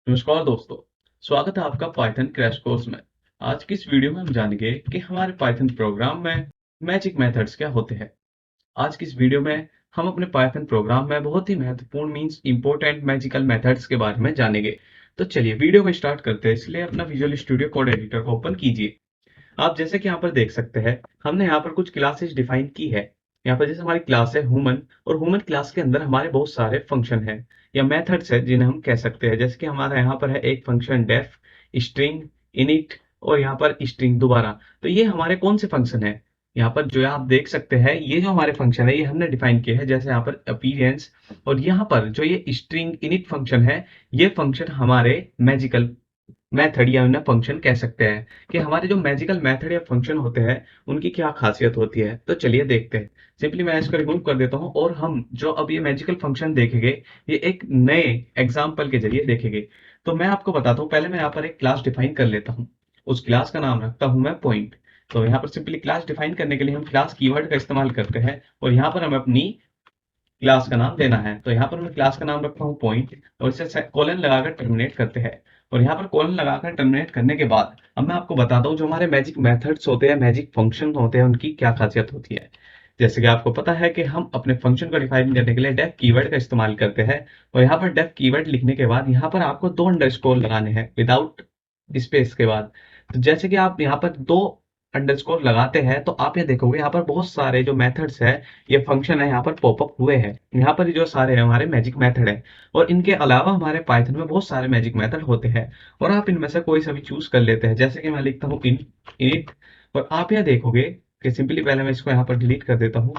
नमस्कार दोस्तों, स्वागत है आपका पाइथन क्रैश कोर्स में। आज की इस वीडियो में हम जानेंगे कि हमारे पाइथन प्रोग्राम में मैजिक मेथड्स क्या होते हैं। आज की इस वीडियो में हम अपने पाइथन प्रोग्राम में बहुत ही महत्वपूर्ण मींस इंपॉर्टेंट मैजिकल मेथड्स के बारे में जानेंगे। तो चलिए वीडियो को स्टार्ट करते हैं, इसलिए अपना विजुअल स्टूडियो कोड एडिटर को ओपन कीजिए। आप जैसे कि यहाँ पर देख सकते हैं, हमने यहाँ पर कुछ क्लासेस डिफाइन की है। यहाँ पर जैसे हमारी क्लास है ह्यूमन, और ह्यूमन क्लास के अंदर हमारे बहुत सारे फंक्शन हैं या मेथड्स है जिन्हें हम कह सकते हैं। जैसे कि हमारा यहाँ पर है एक फंक्शन डेफ, स्ट्रिंग, इनिट और यहाँ पर स्ट्रिंग दोबारा। तो ये हमारे कौन से फंक्शन है? यहाँ पर जो आप देख सकते हैं, ये जो हमारे फंक्शन है ये हमने डिफाइन किए हैं। जैसे यहाँ पर अपीयरेंस, और यहाँ पर जो ये स्ट्रिंग इनिट फंक्शन है, ये फंक्शन हमारे मैजिकल मेथड या उन्हें फंक्शन कह सकते हैं। कि हमारे जो मैजिकल मेथड या फंक्शन होते हैं उनकी क्या खासियत होती है। तो चलिए देखते हैं। सिंपली मैं इसको रिमूव कर देता हूँ और हम जो अब ये मैजिकल फंक्शन देखेंगे, ये एक नए एग्जाम्पल के जरिए देखेंगे। तो मैं आपको बताता हूँ, पहले मैं यहाँ पर एक क्लास डिफाइन कर लेता हूँ। उस क्लास का नाम रखता हूँ मैं पॉइंट। तो यहाँ पर सिंपली क्लास डिफाइन करने के लिए हम क्लास कीवर्ड का इस्तेमाल करते हैं, और यहाँ पर हम अपनी क्लास का नाम देना है। तो यहाँ पर मैं क्लास का नाम रखता हूँ पॉइंट, और इसे कोलन लगाकर टर्मिनेट करते हैं। और यहाँ पर कोलन लगाकर टर्मिनेट करने के बाद अब मैं आपको बताता हूँ जो हमारे मैजिक मेथड्स होते हैं, मैजिक फंक्शन होते हैं, उनकी क्या खासियत होती है। जैसे कि आपको पता है कि हम अपने फंक्शन को डिफाइन करने के लिए डेफ कीवर्ड का इस्तेमाल करते हैं। और यहाँ पर डेफ कीवर्ड लिखने के बाद यहाँ पर आपको दो अंडरस्कोर लगाने हैं विदाउट स्पेस के बाद। तो जैसे कि आप यहाँ पर दो अंडरस्कोर लगाते हैं, तो आप ये देखोगे यहाँ पर बहुत सारे जो मेथड्स है, ये फंक्शन है, यहाँ पर पॉपअप हुए हैं। यहाँ पर जो सारे हैं हमारे मैजिक मेथड है। और इनके अलावा हमारे पाइथन में बहुत सारे मैजिक मेथड होते हैं, और आप इनमें से कोई सा भी चूज कर लेते हैं। जैसे कि मैं लिखता हूँ इनिट, और आप यह देखोगे कि सिंपली पहले मैं इसको यहाँ पर डिलीट कर देता हूँ।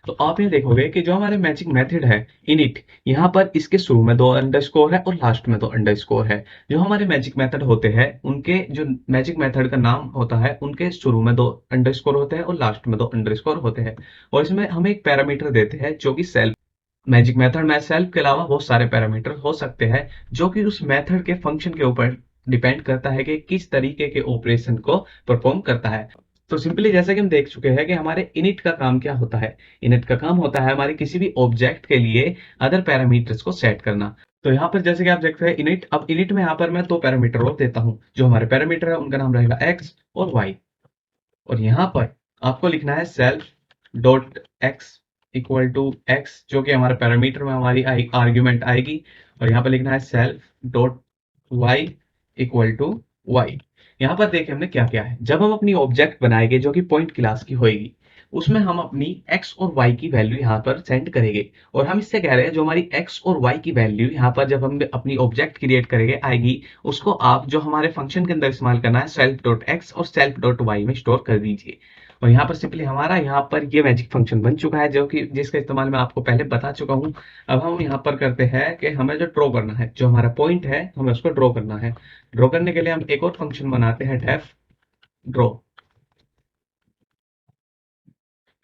तो आप ये देखोगे कि जो हमारे मैजिक मेथड है इनिट, यहाँ पर इसके शुरू में दो अंडरस्कोर है और लास्ट में दो अंडरस्कोर है। जो हमारे मैजिक मेथड होते हैं उनके जो मैजिक मेथड का नाम होता है, उनके शुरू में दो अंडरस्कोर होते हैं और लास्ट में दो अंडरस्कोर होते हैं। और इसमें हम एक पैरामीटर देते हैं जो कि सेल्फ। मैजिक मेथड में सेल्फ के अलावा बहुत सारे पैरामीटर हो सकते हैं, जो कि उस मेथड के फंक्शन के ऊपर डिपेंड करता है कि किस तरीके के ऑपरेशन को परफॉर्म करता है। तो सिंपली जैसे कि हम देख चुके हैं कि हमारे इनिट का काम क्या होता है। इनिट का काम होता है हमारे किसी भी ऑब्जेक्ट के लिए अदर पैरामीटर्स को सेट करना। तो यहाँ पर जैसे कि आप देखते हैं इनिट, अब इनिट में यहाँ पर मैं दो पैरामीटर और देता हूँ। जो हमारे पैरामीटर है उनका नाम रहेगा एक्स और वाई। और यहाँ पर आपको लिखना है self dot x equal to x, जो कि हमारे पैरामीटर में हमारी आर्ग्यूमेंट आएगी। और यहाँ पर लिखना है self dot y equal to y. यहाँ पर देखिए हमने क्या किया है। जब हम अपनी ऑब्जेक्ट बनाएंगे जो कि पॉइंट क्लास की होएगी, उसमें हम अपनी x और y की वैल्यू यहाँ पर सेंड करेंगे। और हम इससे कह रहे हैं जो हमारी x और y की वैल्यू यहाँ पर जब हम अपनी ऑब्जेक्ट क्रिएट करेंगे आएगी, उसको आप जो हमारे फंक्शन के अंदर इस्तेमाल करना है सेल्फ डॉट एक्स और सेल्फ डॉट वाई में स्टोर कर दीजिए। और यहाँ पर सिंपली हमारा यहाँ पर ये मैजिक फंक्शन बन चुका है, जो कि जिसका इस्तेमाल मैं आपको पहले बता चुका हूँ। अब हम यहाँ पर करते हैं कि हमें जो ड्रॉ करना है, जो हमारा पॉइंट है हमें उसको ड्रॉ करना है। ड्रॉ करने के लिए हम एक और फंक्शन बनाते हैं डेफ ड्रॉ।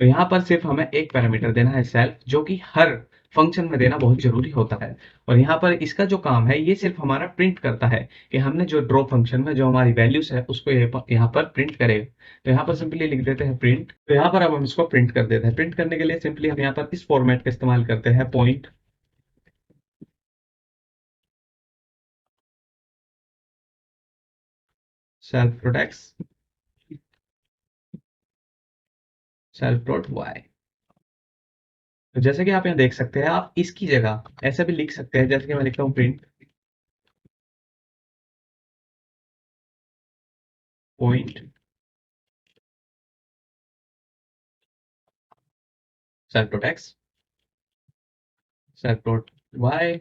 तो यहाँ पर सिर्फ हमें एक पैरामीटर देना है सेल्फ, जो कि हर फंक्शन में देना बहुत जरूरी होता है। और यहाँ पर इसका जो काम है ये सिर्फ हमारा प्रिंट करता है कि हमने जो ड्रॉ फंक्शन में जो हमारी वैल्यूज है उसको यहाँ पर प्रिंट करेगा। तो यहाँ पर सिंपली लिख देते हैं प्रिंट। तो यहाँ पर अब हम इसको प्रिंट कर देते हैं। प्रिंट करने के लिए सिंपली हम यहाँ पर इस फॉर्मेट का इस्तेमाल करते हैं point self dot x self dot y. तो जैसे कि आप यहाँ देख सकते हैं, आप इसकी जगह ऐसे भी लिख सकते हैं। जैसे कि मैं लिखता हूँ print point self dot x self dot y.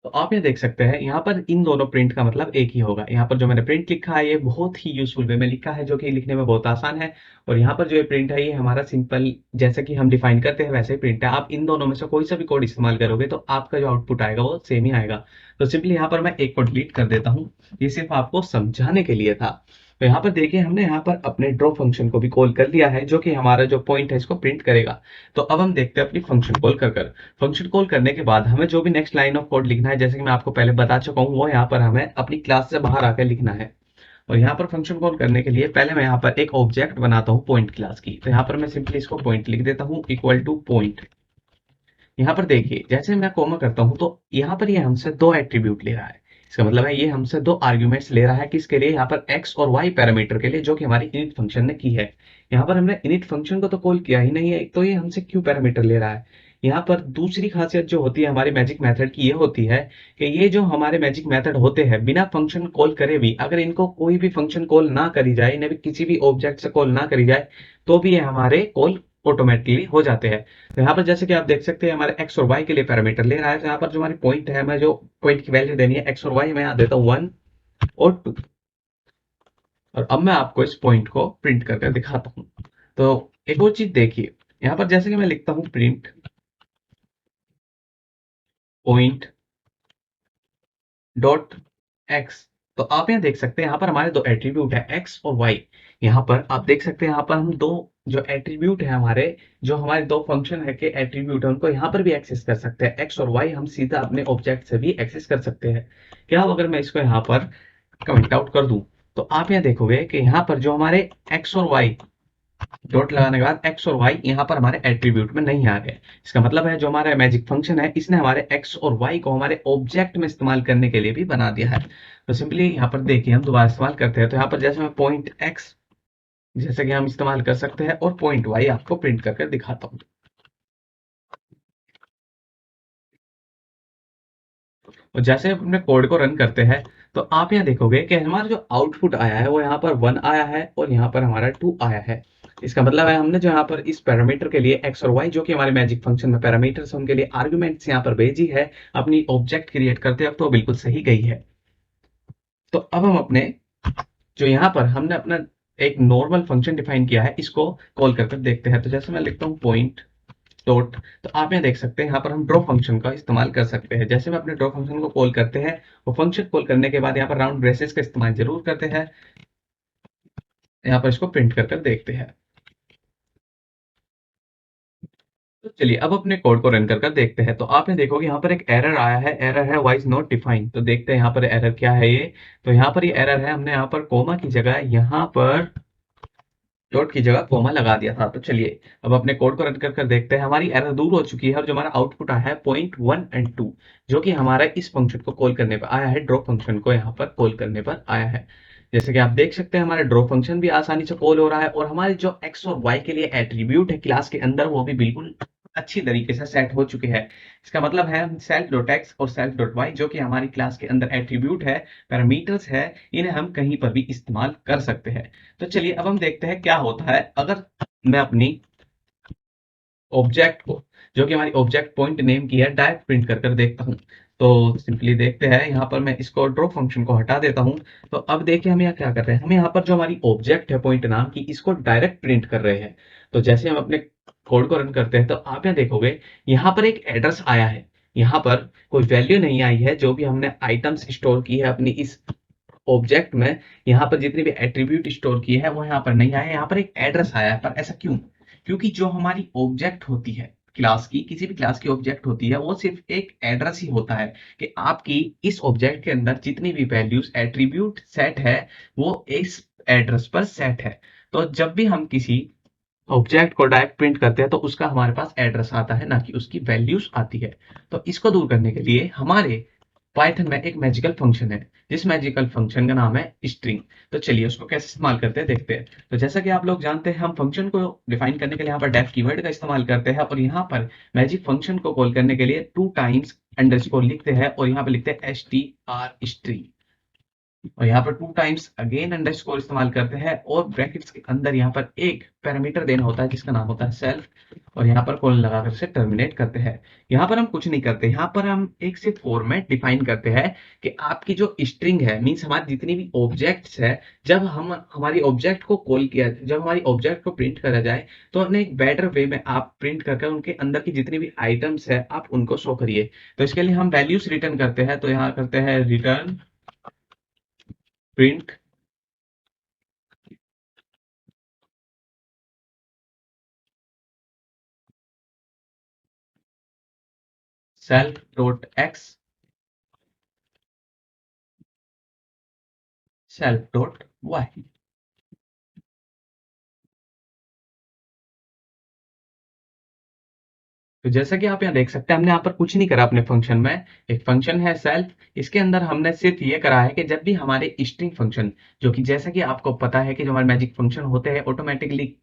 तो आप ये देख सकते हैं यहाँ पर इन दोनों प्रिंट का मतलब एक ही होगा। यहाँ पर जो मैंने प्रिंट लिखा है ये बहुत ही यूजफुल वे में लिखा है, जो कि लिखने में बहुत आसान है। और यहाँ पर जो ये प्रिंट है ये हमारा सिंपल जैसे कि हम डिफाइन करते हैं वैसे ही प्रिंट है। आप इन दोनों में से कोई सा भी कोड इस्तेमाल करोगे तो आपका जो आउटपुट आएगा वो सेम ही आएगा। तो सिंपली यहाँ पर मैं एक को डिलीट कर देता हूँ। ये सिर्फ आपको समझाने के लिए था। तो यहाँ पर देखिए हमने यहाँ पर अपने ड्रॉ फंक्शन को भी कॉल कर लिया है, जो कि हमारा जो पॉइंट है इसको प्रिंट करेगा। तो अब हम देखते हैं अपनी फंक्शन कॉल कर फंक्शन कॉल करने के बाद हमें जो भी नेक्स्ट लाइन ऑफ कोड लिखना है, जैसे कि मैं आपको पहले बता चुका हूँ, वो यहाँ पर हमें अपनी क्लास से बाहर आकर लिखना है। और यहाँ पर फंक्शन कॉल करने के लिए पहले मैं यहाँ पर एक ऑब्जेक्ट बनाता हूँ पॉइंट क्लास की। तो यहाँ पर मैं सिंपली इसको पॉइंट लिख देता हूँ इक्वल टू पॉइंट। यहाँ पर देखिए जैसे मैं कोमा करता हूँ तो यहाँ पर ये हमसे दो एट्रीब्यूट ले रहा है। इसका मतलब है ये हमसे दो आर्ग्यूमेंट्स ले रहा है किसके लिए, यहाँ पर एक्स और वाई पैरामीटर के लिए, जो कि हमारी इनिट फंक्शन ने की है। यहाँ पर हमने इनिट फंक्शन को तो कॉल किया ही नहीं है, एक तो ये हमसे क्यू पैरामीटर ले रहा है। यहाँ पर दूसरी खासियत जो होती है हमारे मैजिक मेथड की, ये होती है कि ये जो हमारे मैजिक मेथड होते हैं बिना फंक्शन कॉल करे भी, अगर इनको कोई भी फंक्शन कॉल ना करी जाए, इन्हें भी किसी भी ऑब्जेक्ट से कॉल ना करी जाए, तो भी ये हमारे कॉल ऑटोमेटिकली हो जाते हैं। तो यहाँ पर जैसे कि आप देख सकते हैं हमारे एक्स और वाई के लिए पैरामीटर ले रहा है। तो यहाँ पर जो हमारी पॉइंट है, मैं जो पॉइंट की वैल्यू देनी है एक्स और वाई, मैं यहाँ देता हूँ 1 और 2। और अब मैं आपको इस पॉइंट को प्रिंट करके दिखाता हूँ। तो एक और चीज देखिए, यहाँ पर जैसे कि मैं लिखता हूँ प्रिंट पॉइंट डॉट एक्स, तो आप यहाँ देख सकते हैं यहाँ पर हमारे दो एट्रीब्यूट है एक्स और वाई। यहाँ पर आप देख सकते हैं यहाँ पर हम दो जो एट्रीब्यूट है हमारे, जो हमारे दो फंक्शन है के एट्रीब्यूट है, उनको यहाँ पर भी एक्सेस कर सकते हैं। एक्स और वाई हम सीधा अपने ऑब्जेक्ट से भी एक्सेस कर सकते हैं। क्या अगर मैं इसको यहाँ पर कमेंट आउट कर दूं, तो आप यहाँ देखोगे कि यहाँ पर जो हमारे एक्स और वाई, डॉट लगाने के बाद एक्स और वाई यहाँ पर हमारे एट्रीब्यूट में नहीं आ गए। इसका मतलब है जो हमारा मैजिक फंक्शन है, इसने हमारे एक्स और वाई को हमारे ऑब्जेक्ट में इस्तेमाल करने के लिए भी बना दिया है। तो सिंपली यहाँ पर देखिए हम दोबारा इस्तेमाल करते हैं, तो यहाँ पर जैसे मैं पॉइंट एक्स जैसे कि हम इस्तेमाल कर सकते हैं, और पॉइंट वाई आपको प्रिंट करके दिखाता हूँ। और जैसे अपने कोड को रन करते हैं, तो आप यहाँ देखोगे कि हमारा जो आउटपुट आया है वो यहाँ पर 1 आया है और यहाँ पर हमारा 2 आया है। इसका मतलब है हमने जो यहाँ पर इस पैरामीटर के लिए एक्स और वाई, जो कि हमारे मैजिक फंक्शन में पैरामीटर्स, उनके लिए आर्ग्यूमेंट्स यहाँ पर भेजी है अपनी ऑब्जेक्ट क्रिएट करते वक्त, तो बिल्कुल सही गई है। तो अब हम अपने जो यहाँ पर हमने अपना एक नॉर्मल फंक्शन डिफाइन किया है, इसको कॉल करके देखते हैं। तो जैसे मैं लिखता हूँ पॉइंट डॉट, तो आप यहाँ देख सकते हैं यहाँ पर हम ड्रॉ फंक्शन का इस्तेमाल कर सकते हैं। जैसे में अपने ड्रॉ फंक्शन को कॉल करते हैं, वो फंक्शन कॉल करने के बाद यहाँ पर राउंड ब्रेसेस का इस्तेमाल जरूर करते हैं। यहाँ पर इसको प्रिंट कर देखते हैं। तो चलिए अब अपने कोड को रन कर देखते हैं। तो आपने देखोगे यहाँ पर एक एरर आया है, एरर है वाइज नॉट डिफाइंड। तो देखते हैं यहाँ पर एरर क्या है ये। तो यहाँ पर ये एरर है, हमने यहाँ पर कोमा की जगह यहाँ पर डॉट की जगह कोमा लगा दिया था। तो चलिए अब अपने कोड को रन कर देखते हैं। हमारी एरर दूर हो चुकी है और जो हमारा आउटपुट आया है पॉइंट 1 एंड 2, जो कि हमारा इस फंक्शन को कॉल करने पर आया है, ड्रॉ फंक्शन को यहाँ पर कॉल करने पर आया है। जैसे कि आप देख सकते हैं हमारा ड्रॉ फंक्शन भी आसानी से कॉल हो रहा है, और हमारे जो एक्स और वाई के लिए एट्रीब्यूट है क्लास के अंदर, वो भी बिल्कुल अच्छी तरीके से सेट हो चुके हैं। इसका मतलब है सेल्फ डॉट एक्स और सेल्फ डॉट वाई, जो कि हमारी क्लास के अंदर एट्रीब्यूट है, पैरामीटर्स है, इन्हें हम कहीं पर भी इस्तेमाल कर सकते हैं। तो चलिए अब हम देखते हैं क्या होता है अगर मैं अपनी ऑब्जेक्ट को, जो कि हमारी ऑब्जेक्ट पॉइंट नेम की है, डायरेक्ट प्रिंट कर देखता हूँ। तो सिंपली देखते हैं, यहाँ पर मैं इसको ड्रॉ फंक्शन को हटा देता हूँ। तो अब देखिए हम यहाँ क्या कर रहे हैं, हम यहाँ पर जो हमारी ऑब्जेक्ट है पॉइंट नाम की, इसको डायरेक्ट प्रिंट कर रहे हैं। तो जैसे हम अपने कोड को रन करते हैं, तो आप यहाँ देखोगे यहाँ पर एक एड्रेस आया है। यहाँ पर कोई वैल्यू नहीं आई है, जो भी हमने आइटम्स स्टोर की है अपनी इस ऑब्जेक्ट में, यहाँ पर जितने भी एट्रीब्यूट स्टोर किए हैं वो यहाँ पर नहीं आए, यहाँ पर एक एड्रेस आया है। पर ऐसा क्यों? क्योंकि जो हमारी ऑब्जेक्ट होती है क्लास की, किसी भी क्लास की ऑब्जेक्ट होती है, वो सिर्फ एक एड्रेस ही होता है कि आपकी इस ऑब्जेक्ट के अंदर जितनी भी वैल्यूज एट्रीब्यूट सेट है, वो इस एड्रेस पर सेट है। तो जब भी हम किसी ऑब्जेक्ट को डायरेक्ट प्रिंट करते हैं, तो उसका हमारे पास एड्रेस आता है, ना कि उसकी वैल्यूज आती है। तो इसको दूर करने के लिए हमारे पाइथन में एक मैजिकल फंक्शन है, जिस मैजिकल फंक्शन का नाम है स्ट्रिंग। तो चलिए उसको कैसे इस्तेमाल करते हैं देखते हैं। तो जैसा कि आप लोग जानते हैं, हम फंक्शन को डिफाइन करने के लिए यहाँ पर डेफ कीवर्ड का इस्तेमाल करते हैं, और यहाँ पर मैजिक फंक्शन को कॉल करने के लिए 2 टाइम्स अंडरस्कोर लिखते हैं, और यहाँ पे लिखते हैं str string, और यहाँ पर 2 टाइम्स अगेन अंडरस्कोर इस्तेमाल करते हैं, और ब्रैकेट्स के अंदर यहाँ पर एक पैरामीटर देना होता है जिसका नाम होता है सेल्फ, और यहाँ पर कोलन लगाकर से टर्मिनेट करते हैं। यहाँ पर हम कुछ नहीं करते, यहाँ पर हम एक से फॉर्मेट डिफाइन करते हैं कि आपकी जो स्ट्रिंग है, मीन्स हमारी जितनी भी ऑब्जेक्ट्स है, जब हम हमारी ऑब्जेक्ट को कॉल किया, जब हमारी ऑब्जेक्ट को प्रिंट करा जाए, तो अपने एक बेटर वे में आप प्रिंट करके उनके अंदर की जितनी भी आइटम्स है आप उनको शो करिए। तो इसके लिए हम वैल्यूज रिटर्न करते हैं। तो यहाँ करते हैं return print self dot x self dot y। तो जैसा कि आप यहाँ देख सकते हैं, हमने यहाँ पर कुछ नहीं करा अपने फंक्शन में। एक फंक्शन है सेल्फ, इसके अंदर हमने सिर्फ ये करा है कि जब भी हमारे स्ट्रिंग फंक्शन, जो कि जैसा कि आपको पता है कि जो हमारे मैजिक फंक्शन होते हैं ऑटोमेटिकली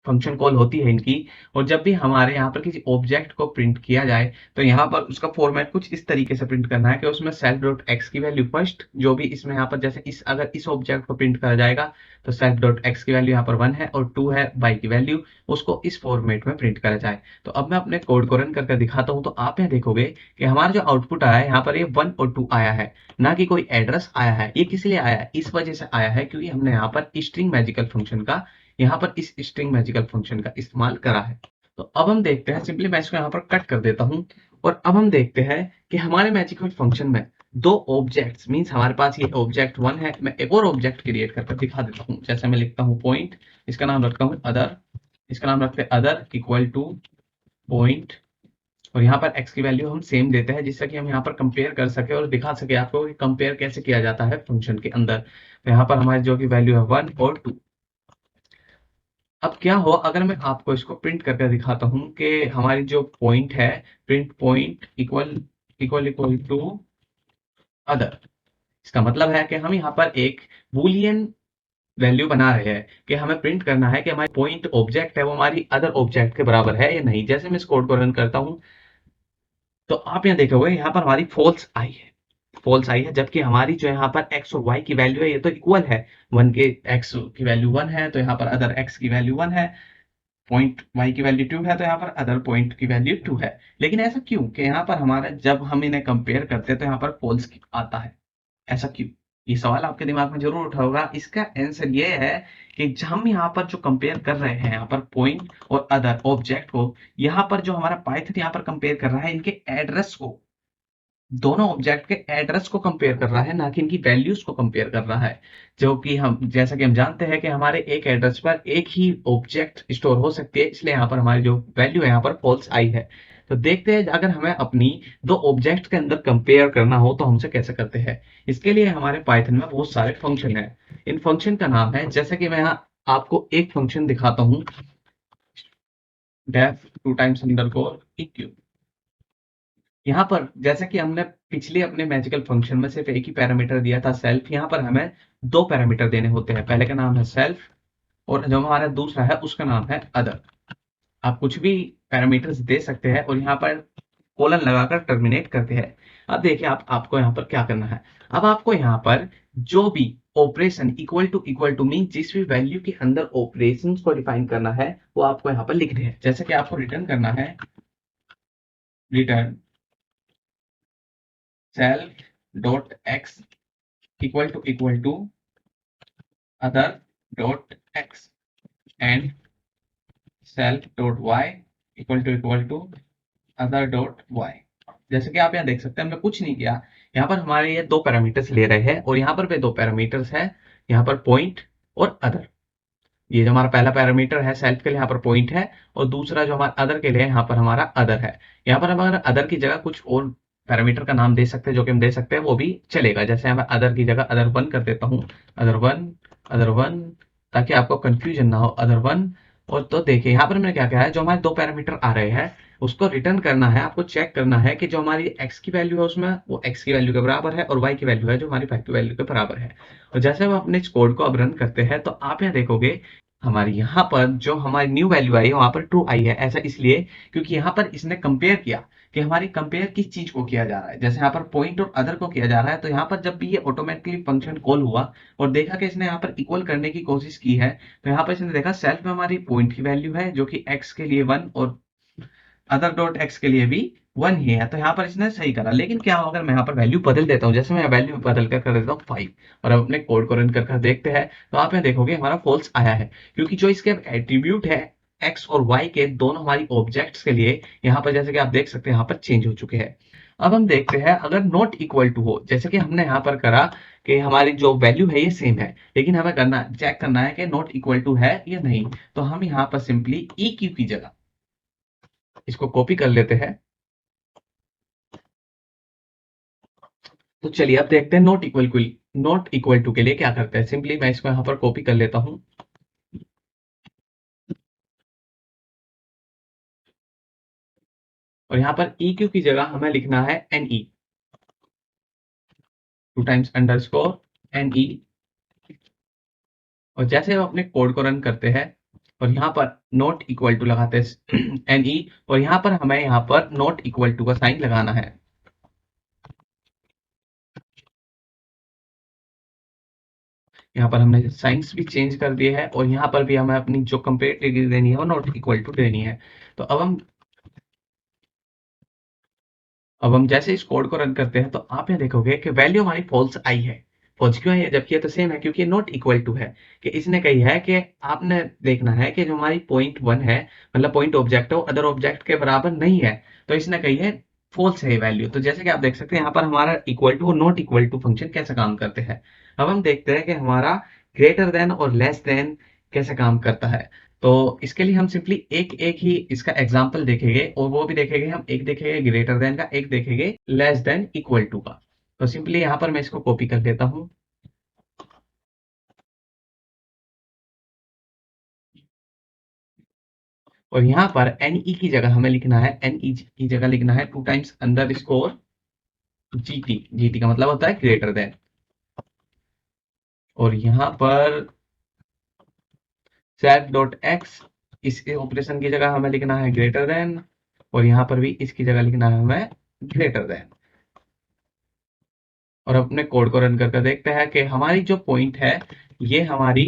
फंक्शन कॉल होती है इनकी, और जब भी हमारे यहाँ पर किसी ऑब्जेक्ट को प्रिंट किया जाए तो यहाँ पर उसका फॉर्मेट कुछ इस तरीके से प्रिंट करना है कि उसमें सेल्फ डॉट एक्स की वैल्यू फर्स्ट, जो भी इसमें यहाँ पर जैसे इस अगर इस ऑब्जेक्ट को प्रिंट करा जाएगा तो सेल्फ डॉट एक्स की वैल्यू यहाँ पर 1 है और 2 है वाई की वैल्यू, उसको इस फॉर्मेट में प्रिंट करा जाए। तो अब मैं अपने कोड को रन करके दिखाता हूँ। तो आप यहाँ देखोगे कि हमारा जो आउटपुट आया है यहाँ पर ये 1 और 2 आया है, ना कि कोई एड्रेस आया है। ये किस लिए आया है? इस वजह से आया है क्योंकि हमने यहाँ पर स्ट्रिंग मैजिकल फंक्शन का, यहाँ पर इस स्ट्रिंग मैजिकल फंक्शन का इस्तेमाल करा है। तो अब हम देखते हैं, सिंपली मैं इसको यहाँ पर कट कर देता हूँ, और अब हम देखते हैं कि हमारे मैजिकल फंक्शन में दो ऑब्जेक्ट्स मींस हमारे पास ये ऑब्जेक्ट 1 है। मैं एक और ऑब्जेक्ट क्रिएट करके दिखा देता हूँ। जैसे मैं लिखता हूँ पॉइंट, इसका नाम रखता हूँ अदर, इसका नाम रखते हैं अदर इक्वल टू पॉइंट, और यहाँ पर x की वैल्यू हम सेम देते हैं जिससे कि हम यहाँ पर कंपेयर कर सके और दिखा सके आपको कि कंपेयर कैसे किया जाता है फंक्शन के अंदर। तो यहाँ पर हमारी जो की वैल्यू है 1 और 2। अब क्या हो अगर मैं आपको इसको प्रिंट करके दिखाता हूँ कि हमारी जो पॉइंट है, print point equal equal equal to other. इसका मतलब है कि हम यहाँ पर एक बूलियन वैल्यू बना रहे हैं कि हमें प्रिंट करना है कि हमारी पॉइंट ऑब्जेक्ट है वो हमारी अदर ऑब्जेक्ट के बराबर है या नहीं। जैसे मैं इस कोड को रन करता हूँ तो आप यहाँ देखोगे यहाँ पर हमारी फॉल्स आई है, फॉल्स आई है, जबकि हमारी जो यहाँ पर x और y की वैल्यू है ये तो इक्वल है। 1 के x की वैल्यू 1 है तो यहाँ पर अदर x की वैल्यू 1 है, पॉइंट y की वैल्यू 2 है तो यहाँ पर अदर पॉइंट की वैल्यू 2 है। लेकिन ऐसा क्यों कि यहाँ पर हमारा जब हम इन्हें कंपेयर करते हैं तो यहाँ पर फॉल्स आता है? ऐसा क्यों? ये सवाल आपके दिमाग में जरूर उठा होगा। इसका आंसर ये है कि हम यहाँ पर जो कंपेयर कर रहे हैं यहाँ पर पॉइंट और अदर ऑब्जेक्ट को, यहाँ पर जो हमारा पाइथन यहाँ पर कंपेयर कर रहा है इनके एड्रेस को, दोनों ऑब्जेक्ट के एड्रेस को कंपेयर कर रहा है, ना कि इनकी वैल्यूज को कंपेयर कर रहा है। जो कि हम जैसा कि हम जानते हैं कि हमारे एक एड्रेस पर एक ही ऑब्जेक्ट स्टोर हो सकती है, इसलिए यहाँ पर हमारी जो वैल्यू है यहाँ पर फॉल्स आई है। तो देखते हैं अगर हमें अपनी दो ऑब्जेक्ट के अंदर कंपेयर करना हो तो हमसे कैसे करते हैं। इसके लिए हमारे पाइथन में बहुत सारे फंक्शन है। इन फंक्शन का नाम है, जैसे कि मैं यहाँ आपको एक फंक्शन दिखाता हूँ, डेफ 2 टाइम्स अंडरस्कोर इक्यू। यहाँ पर जैसे कि हमने पिछले अपने मैजिकल फंक्शन में सिर्फ एक ही पैरामीटर दिया था सेल्फ, यहाँ पर हमें दो पैरामीटर देने होते हैं। पहले का नाम है सेल्फ और जो हमारा दूसरा है उसका नाम है अदर। आप कुछ भी पैरामीटर्स दे सकते हैं और यहाँ पर कोलन लगाकर टर्मिनेट करते हैं। अब देखिए आपको यहाँ पर क्या करना है। अब आपको यहाँ पर जो भी ऑपरेशन इक्वल टू मीन जिस भी वैल्यू के अंदर ऑपरेशंस को डिफाइन करना है वो आपको यहाँ पर लिखने हैं। जैसे कि आपको रिटर्न करना है, return self dot x equal to other dot x and self dot y equal to other dot y. जैसे कि आप यहाँ देख सकते हैं हमने कुछ नहीं किया। यहाँ पर हमारे ये दो पैरामीटर्स ले रहे हैं और यहाँ पर भी दो पैरामीटर्स है, यहाँ पर पॉइंट और अदर। ये जो हमारा पहला पैरामीटर है सेल्फ के लिए यहाँ पर पॉइंट है, और दूसरा जो हमारा अदर के लिए यहाँ पर हमारा अदर है। यहाँ पर हम अगर अदर की जगह कुछ और पैरामीटर का नाम दे सकते हैं जो कि हम दे सकते हैं वो भी चलेगा। जैसे मैं अदर की जगह अदर 1 कर देता हूँ, अदर 1 अदर 1, ताकि आपको कंफ्यूजन ना हो, अदर 1। और तो देखिए यहाँ पर मैंने क्या कहा है, जो हमारे दो पैरामीटर आ रहे हैं उसको रिटर्न करना है। आपको चेक करना है कि जो हमारी x की वैल्यू है उसमें वो x की वैल्यू के बराबर है और y की वैल्यू है जो हमारी y की वैल्यू के बराबर है। और जैसे हम अपने इस कोड को अब रन करते हैं तो आप यहाँ देखोगे हमारी यहाँ पर जो हमारी न्यू वैल्यू आई है वहां पर ट्रू आई है। ऐसा इसलिए क्योंकि यहाँ पर इसने कंपेयर किया कि हमारी कंपेयर किस चीज को किया जा रहा है। जैसे यहाँ पर पॉइंट और अदर को किया जा रहा है, तो यहाँ पर जब भी ये ऑटोमेटिकली फंक्शन कॉल हुआ और देखा कि इसने यहाँ पर इक्वल करने की कोशिश की है, तो यहाँ पर इसने देखा सेल्फ में हमारी पॉइंट की वैल्यू है जो कि x के लिए 1 और अदर डॉट एक्स के लिए भी 1 ही है, तो यहाँ पर इसने सही करा। लेकिन क्या हो अगर मैं यहाँ पर वैल्यू बदल देता हूँ, जैसे मैं वैल्यू बदल कर देता हूँ 5 और अब अपने कोड को रन कर देखते हैं तो आप यहाँ देखोगे हमारा फॉल्स आया है, क्योंकि जो इसके एट्रीब्यूट है एक्स और वाई के दोनों हमारी ऑब्जेक्ट्स के लिए यहाँ पर जैसे कि आप देख सकते हैं यहाँ पर चेंज हो चुके हैं। अब हम देखते हैं अगर नॉट इक्वल टू हो, जैसे कि हमने यहाँ पर करा कि हमारी जो वैल्यू है ये सेम है, लेकिन हमें करना चेक करना है कि नॉट इक्वल टू है या नहीं। तो हम यहाँ पर सिंपली ई क्यू की जगह इसको कॉपी कर लेते हैं। तो चलिए अब देखते हैं नॉट इक्वल टू के लिए क्या करते हैं। सिंपली मैं इसको यहाँ पर कॉपी कर लेता हूँ। और यहाँ पर EQ की जगह हमें लिखना है NE, 2 टाइम्स अंडरस्कोर NE। और जैसे हम अपने कोड को रन करते हैं और यहाँ पर नॉट इक्वल टू लगाते हैं NE, और यहाँ पर हमें यहाँ पर नॉट इक्वल टू का साइन लगाना है। यहाँ पर हमने साइंस भी चेंज कर दिए है और यहाँ पर भी हमें अपनी जो कंपेरेटिव डिग्री देनी है वो नॉट इक्वल टू देनी है। तो अब हम जैसे इस कोड को रन करते हैं तो आप यहाँ देखोगे कि वैल्यू हमारी फॉल्स आई है। फॉल्स क्यों आई है जबकि ये तो सेम है, क्योंकि ये नॉट इक्वल टू है। कि इसने कही है कि आपने देखना है कि जो हमारी पॉइंट वन है, मतलब पॉइंट ऑब्जेक्ट है, वो अदर ऑब्जेक्ट के बराबर नहीं है। तो इसने कही है फॉल्स है वैल्यू। तो जैसे कि आप देख सकते हैं यहाँ पर हमारा इक्वल टू और नॉट इक्वल टू फंक्शन कैसे काम करते हैं। अब हम देखते हैं कि हमारा ग्रेटर देन और लेस देन कैसे काम करता है। तो इसके लिए हम सिंपली एक एक ही इसका एग्जांपल देखेंगे, और वो भी देखेंगे हम, एक देखेंगे ग्रेटर देन का, एक देखेंगे लेस देन इक्वल टू का। तो सिंपली यहाँ पर मैं इसको कॉपी कर लेता हूँ और यहाँ पर NE की जगह हमें लिखना है, NE की जगह लिखना है 2 टाइम्स अंडरस्कोर GT। GT का मतलब होता है ग्रेटर देन। और यहाँ पर सेट डॉट एक्स, इस ऑपरेशन की जगह हमें लिखना है ग्रेटर देन, और यहाँ पर भी इसकी जगह लिखना है हमें ग्रेटर देन। और अपने कोड को रन करके देखते हैं कि हमारी जो पॉइंट है ये हमारी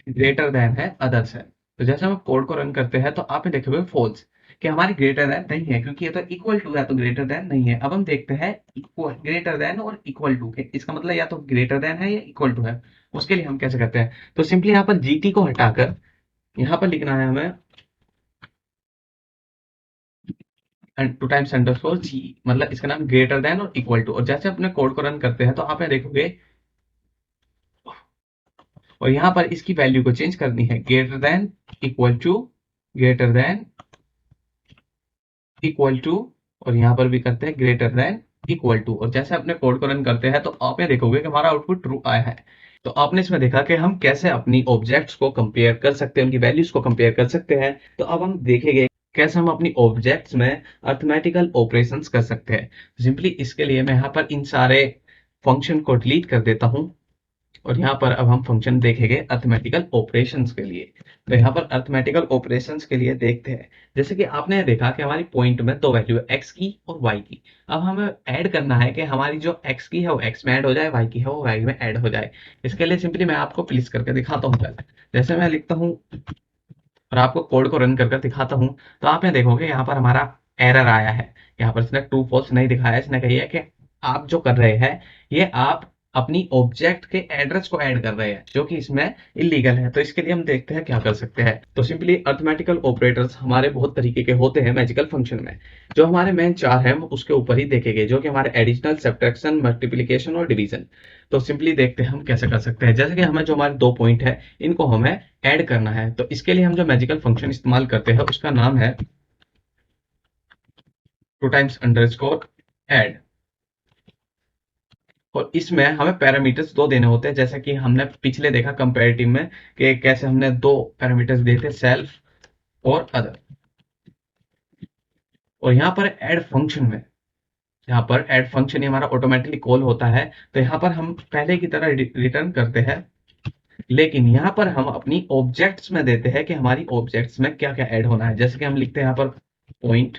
ग्रेटर देन है अदर्स है। तो जैसे हम कोड को रन करते हैं तो आप ये देखोगे फॉल्स, कि हमारी ग्रेटर देन नहीं है, क्योंकि ये तो इक्वल टू है तो ग्रेटर देन नहीं है। अब हम देखते हैं इक्वल, ग्रेटर देन और इक्वल टू के, इसका मतलब या तो ग्रेटर देन है या इक्वल टू है। उसके लिए हम कैसे करते हैं, तो सिंपली यहाँ पर GT को हटाकर यहाँ पर लिखना है हमें 2 टाइम्स अंडरस्कोर G, मतलब इसका नाम ग्रेटर देन और इक्वल टू। और जैसे अपने कोड को रन करते हैं तो आप यहाँ देखोगे, और यहाँ पर इसकी वैल्यू को चेंज करनी है, greater than equal to, greater than equal to, और यहाँ पर भी करते हैं ग्रेटर देन इक्वल टू। और जैसे अपने कोड को रन करते हैं तो आप ये देखोगे कि हमारा आउटपुट ट्रू आया है। तो आपने इसमें देखा कि हम कैसे अपनी ऑब्जेक्ट्स को कंपेयर कर सकते हैं, उनकी वैल्यूज को कंपेयर कर सकते हैं। तो अब हम देखेंगे कैसे हम अपनी ऑब्जेक्ट्स में अर्थमेटिकल ऑपरेशंस कर सकते हैं। सिंपली इसके लिए मैं यहाँ पर इन सारे फंक्शन को डिलीट कर देता हूँ और यहाँ पर अब हम फंक्शन देखेंगे अर्थमेटिकल ऑपरेशंस के लिए। तो यहाँ पर अर्थमेटिकल ऑपरेशंस के लिए देखते हैं, जैसे कि आपने देखा कि हमारी पॉइंट में दो वैल्यू है, एक्स की और वाई की। अब हमें ऐड करना है कि हमारी जो एक्स की है वो एक्स में ऐड हो जाए, वाई की है वो वाई में ऐड हो जाए। इसके लिए सिंपली मैं आपको प्लीज करके दिखाता हूँ पहले। जैसे मैं लिखता हूँ और आपको कोड को रन करके दिखाता हूँ, तो आप यहाँ देखोगे यहाँ पर हमारा एरर आया है। यहाँ पर इसने ट्रू फॉल्स नहीं दिखाया, इसने कही है कि आप जो कर रहे हैं ये आप अपनी ऑब्जेक्ट के एड्रेस को ऐड कर रहे हैं, जो कि इसमें इलीगल है। तो इसके लिए हम देखते हैं क्या कर सकते हैं। तो सिंपली अर्थमेटिकल ऑपरेटर्स हमारे बहुत तरीके के होते हैं मैजिकल फंक्शन में। जो हमारे मेन चार हैं हम उसके ऊपर ही देखेंगे, जो कि हमारे एडिशनल, सब्ट्रैक्शन, मल्टीप्लिकेशन और डिवीजन। तो सिंपली देखते हैं हम कैसे कर सकते हैं। जैसे कि हमें जो हमारे दो पॉइंट है इनको हमें ऐड करना है, तो इसके लिए हम जो मैजिकल फंक्शन इस्तेमाल करते हैं उसका नाम है 2 टाइम्स अंडरस्कोर ऐड। और इसमें हमें पैरामीटर्स दो देने होते हैं, जैसे कि हमने पिछले देखा कंपैरेटिव में कि कैसे हमने दो पैरामीटर्स दिए थे, सेल्फ और अदर। और यहाँ पर ऐड फंक्शन में, यहाँ पर ऐड फंक्शन हमारा ऑटोमेटिकली कॉल होता है। तो यहाँ पर हम पहले की तरह रिटर्न करते हैं, लेकिन यहाँ पर हम अपनी ऑब्जेक्ट्स में देते हैं कि हमारी ऑब्जेक्ट्स में क्या क्या ऐड होना है। जैसे कि हम लिखते हैं यहाँ पर point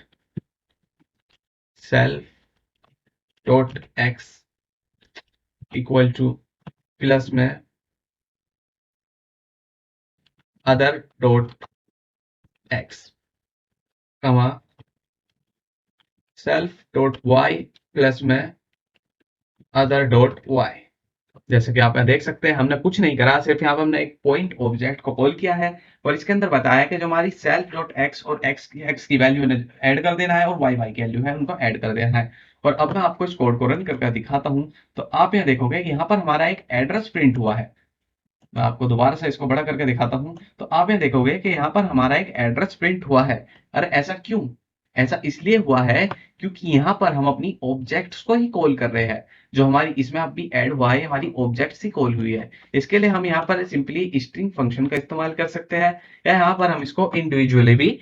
self dot x equal two plus में अदर डॉट एक्स, कमा सेल्फ डॉट वाई प्लस में अदर डॉट वाई। जैसे कि आप यहाँ देख सकते हैं हमने कुछ नहीं करा, सिर्फ यहाँ पर हमने एक पॉइंट ऑब्जेक्ट को कॉल किया है और इसके अंदर बताया कि जो हमारी सेल्फ डॉट एक्स और एक्स की वैल्यू ऐड कर देना है और वाई की वैल्यू है उनको ऐड कर देना है। और अब मैं आपको इस कोड को रन करके दिखाता हूँ। तो आप यहाँ देखोगे कि यहाँ पर हमारा एक एड्रेस प्रिंट हुआ है। मैं आपको दोबारा से इसको बड़ा करके दिखाता हूँ। तो आप ये देखोगे कि यहाँ पर हमारा एक एड्रेस प्रिंट हुआ है। अरे ऐसा क्यों? ऐसा इसलिए हुआ है क्योंकि यहाँ पर हम अपनी ऑब्जेक्ट्स को ही कॉल कर रहे हैं। जो हमारी इसमें अभी ऐड हुआ है हमारी ऑब्जेक्ट्स ही कॉल हुई है। इसके लिए हम यहाँ पर सिंपली स्ट्रिंग फंक्शन का इस्तेमाल कर सकते हैं, या यहाँ पर हम इसको इंडिविजुअली भी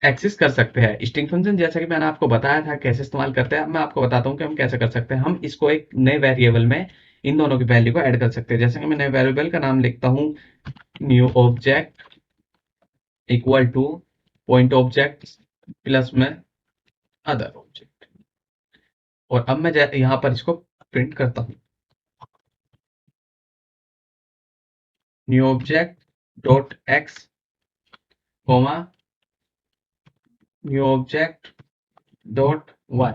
एक्सेस कर सकते हैं। स्ट्रिंग फंक्शन जैसा कि मैंने आपको बताया था कैसे इस्तेमाल करते हैं, अब मैं आपको बताता हूँ कि हम कैसे कर सकते हैं। हम इसको एक नए वेरिएबल में इन दोनों की वैल्यू को ऐड कर सकते हैं। जैसे कि मैं नए वेरिएबल का नाम लिखता हूँ new object equal to point object plus में अदर ऑब्जेक्ट, और अब मैं यहाँ पर इसको प्रिंट करता हूँ new object dot x comma new object dot y.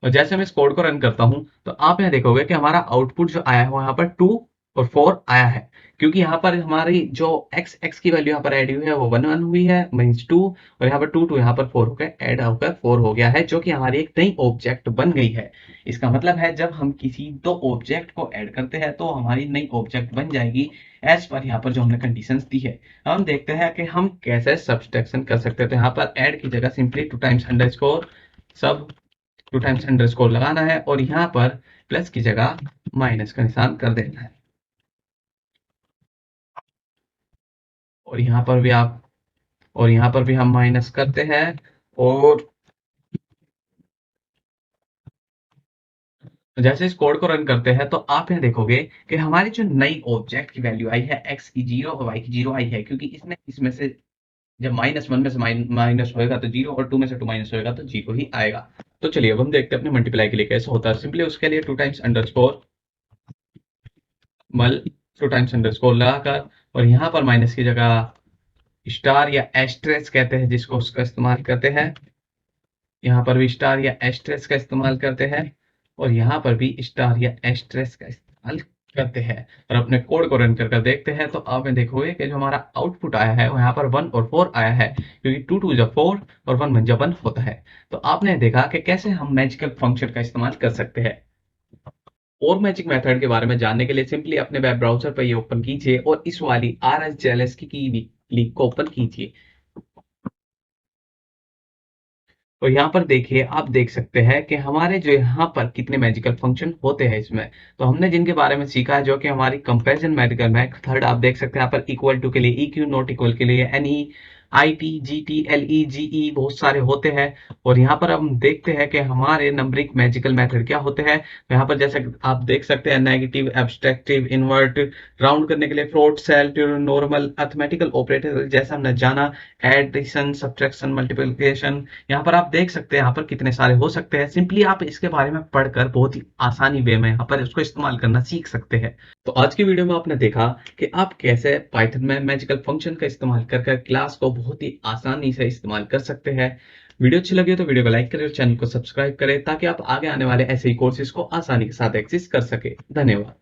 और जैसे मैं इस कोड को रन करता हूं तो आप यहाँ देखोगे कि हमारा आउटपुट जो आया है वो यहाँ पर 2 और 4 आया है, क्योंकि यहाँ पर हमारी जो एक्स एक्स की वैल्यू यहाँ पर ऐड हुई है वो 1 1 हुई है, मीन्स 2, और यहाँ पर 2 2 यहाँ पर 4 होकर ऐड होकर 4 हो गया है, जो कि हमारी एक नई ऑब्जेक्ट बन गई है। इसका मतलब है जब हम किसी दो ऑब्जेक्ट को ऐड करते हैं तो हमारी नई ऑब्जेक्ट बन जाएगी एज पर यहाँ पर जो हमने कंडीशंस दी है। हम देखते हैं कि हम कैसे सब्सट्रैक्शन कर सकते हैं। तो यहाँ पर ऐड की जगह सिंपली 2 टाइम्स अंडरस्कोर सब 2 टाइम्स अंडरस्कोर लगाना है और यहाँ पर प्लस की जगह माइनस का निशान कर देना है। और यहाँ पर भी आप और यहाँ पर भी हम माइनस करते हैं। और जैसे इस कोड को रन करते हैं तो आप यहाँ देखोगे कि हमारी जो नई ऑब्जेक्ट की वैल्यू आई है एक्स की 0 और वाई की 0 आई है, क्योंकि इसने इसमें से जब -1 में से माइनस होएगा तो 0 और 2 में से 2 माइनस होएगा तो 0 ही आएगा। तो चलिए अब हम देखते हैं अपने मल्टीप्लाई के लिए कैसे होता है। सिंपली उसके लिए 2 टाइम्स अंडरस्कोर मल 2 टाइम्स अंडरस्कोर लगाकर और यहाँ पर माइनस की जगह स्टार या एस्ट्रेस कहते हैं जिसको, उसका इस्तेमाल करते हैं। यहाँ पर भी स्टार या एस्ट्रेस का इस्तेमाल करते हैं और यहाँ पर भी स्टार या एस्ट्रेस का इस्तेमाल करते हैं। और अपने कोड को रन कर देखते हैं तो आप में देखोगे कि जो हमारा आउटपुट आया है वो यहाँ पर 1 और 4 आया है, क्योंकि 2 2 जब 4 और 1 1 जब 1 होता है। तो आपने देखा कि कैसे हम मैजिकल फंक्शन का इस्तेमाल कर सकते हैं। और मैजिक मेथड के बारे में जानने के लिए सिंपली अपने वेब ब्राउजर पर ये ओपन कीजिए और इस वाली RSJLS की लिंक को ओपन कीजिए। और यहाँ पर देखिए, आप देख सकते हैं कि हमारे जो यहाँ पर कितने मैजिकल फंक्शन होते हैं इसमें। तो हमने जिनके बारे में सीखा है जो कि हमारी कंपैरिजन मेथड आप देख सकते हैं यहाँ पर इक्वल टू के लिए इक्यू, नॉट इक्वल के लिए NE, IT, GT, LE, GE बहुत सारे होते हैं। और यहाँ पर हम देखते हैं कि हमारे नंबरिंग मैजिकल मेथड क्या होते हैं। तो यहाँ पर जैसे आप देख सकते हैं नेगेटिव, एब्स्ट्रैक्टिव, इन्वर्ट, राउंड करने के लिए float, ceil, normal, arithmetical operator जैसा हमने जाना, एडिशन, सब्ट्रैक्शन, मल्टीप्लिकेशन। यहाँ पर आप देख सकते हैं यहाँ पर कितने सारे हो सकते हैं। सिंपली आप इसके बारे में पढ़कर बहुत ही आसानी वे में यहाँ पर इसको इस्तेमाल करना सीख सकते हैं। तो आज की वीडियो में आपने देखा कि आप कैसे पाइथन में मैजिकल फंक्शन का इस्तेमाल कर क्लास को बहुत ही आसानी से इस्तेमाल कर सकते हैं। वीडियो अच्छी लगी तो वीडियो को लाइक करें और चैनल को सब्सक्राइब करें ताकि आप आगे आने वाले ऐसे ही कोर्सेज को आसानी के साथ एक्सेस कर सके। धन्यवाद।